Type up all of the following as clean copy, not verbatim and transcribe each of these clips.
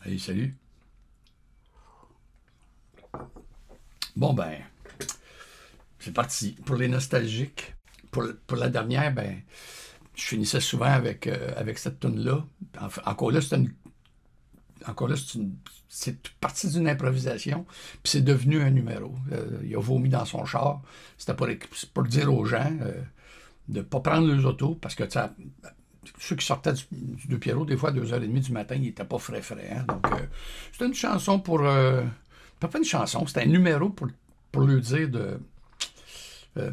Hey, salut. Bon, ben, c'est parti. Pour les nostalgiques, pour la dernière, ben, je finissais souvent avec cette tune-là. Encore là, c'est parti d'une improvisation, puis c'est devenu un numéro. Il a vomi dans son char. C'était pour dire aux gens de ne pas prendre les autos, parce que ceux qui sortaient du De Pierrot, des fois, à 2h30 du matin, ils n'étaient pas frais. Hein? Donc, c'était une chanson pour... pas une chanson, c'était un numéro pour lui dire de...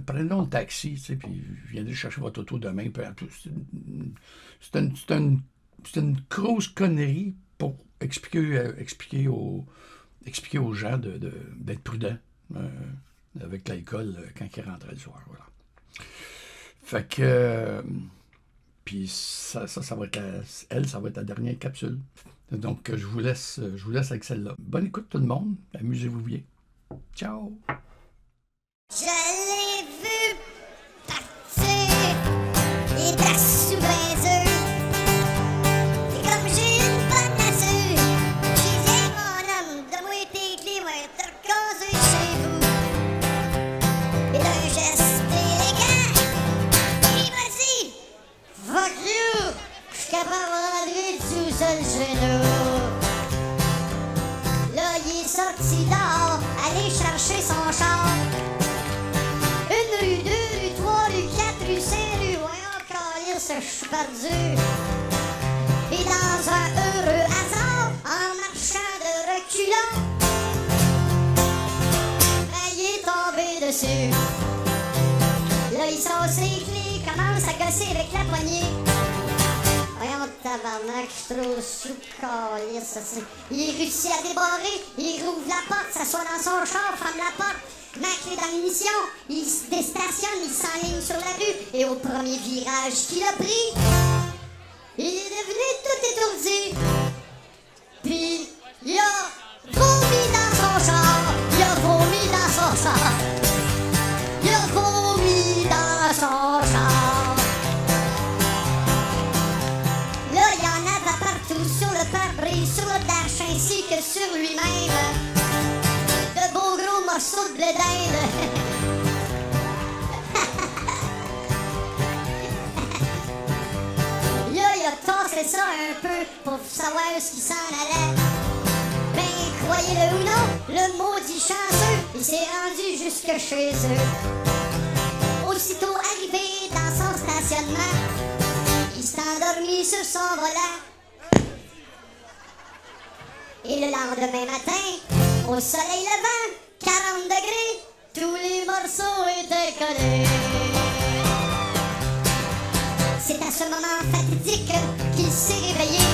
prenez donc le taxi, tu sais, puis viendrez chercher votre auto demain. C'est une grosse connerie pour expliquer aux gens d'être prudents avec l'alcool quand ils rentraient le soir. Voilà. Fait que... puis ça va être ça va être la dernière capsule. Donc, je vous laisse avec celle-là. Bonne écoute tout le monde. Amusez-vous bien. Ciao! Je l'ai vu partir, il était sous mes œufs. Et comme j'ai une bonne nature, j'ai dit mon homme, donne-moi tes clés, ouais, te reconduire chez vous. Et d'un geste élégant, il m'a dit fuck you, je suis capable de rentrer tout seul chez nous. Là, il est sorti dehors, aller chercher son char. Une rue, deux rues, trois rues, quatre rues, cinq rues, ouais, encore je suis perdu. Et dans un heureux hasard, en marchant de reculant, ben, il est tombé dessus. Là, il sort ses clés, commence à gosser avec la poignée. Voyons, tabarnak, je suis trop sous-calisse. Il réussit à débarrer, il rouvre la porte, s'assoit dans son char, ferme la porte. Ma clé dans l'émission, il se déstationne, il s'enligne sur la rue, et au premier virage qu'il a pris, il est devenu tout étourdi. Puis, il a vomi dans son char, il a vomi dans son char, il a vomi dans son char. Là, il y en avait partout, sur le pare-brise, sur le dash, ainsi que sur lui-même. De beaux gros morceaux de blé d'Inde. Là, il a tassé ça un peu pour savoir ce qui s'en allait. Ben, croyez-le ou non, le maudit chanceux, il s'est rendu jusque chez eux. Aussitôt arrivé dans son stationnement, il s'est endormi sur son volant. Et le lendemain matin, au soleil levant, 40 degrés, tous les morceaux étaient collés. C'est à ce moment fatidique qu'il s'est réveillé.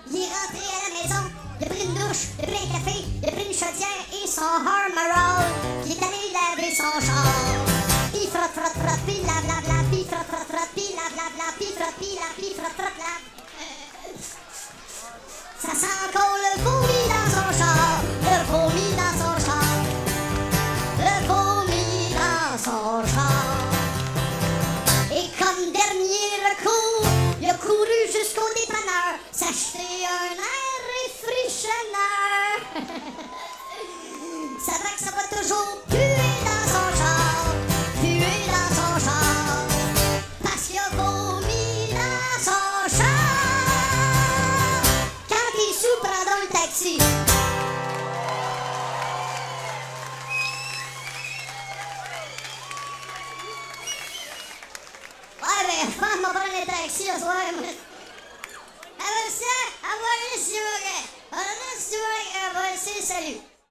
Il est rentré à la maison, il a pris une douche, il a pris un café, il a pris une chaudière et son Harmarol. Il est allé laver son char. Pis frotte, frotte, frotte, pis lave, lave, lave, pis frotte, frotte, frotte, pis lave, lave, lave, pis frotte, pis lave, pis frotte, frotte, lave. Ça sent encore le vomi dans son char, le vomi dans son char, le vomi dans son char. Et comme dernier recours, il a couru jusqu'au dépanneur, s'acheter un air réfrigérateur. Ça va que ça va toujours puer dans son char, puer dans son char, parce qu'il a vomi dans son char. Quand il est sous, prends donc le taxi. Ouais, ben, je pense qu'on va prendre le taxi ce soir. Avant ça, avoir le si vous voulez. Alors, si vous voulez, salut.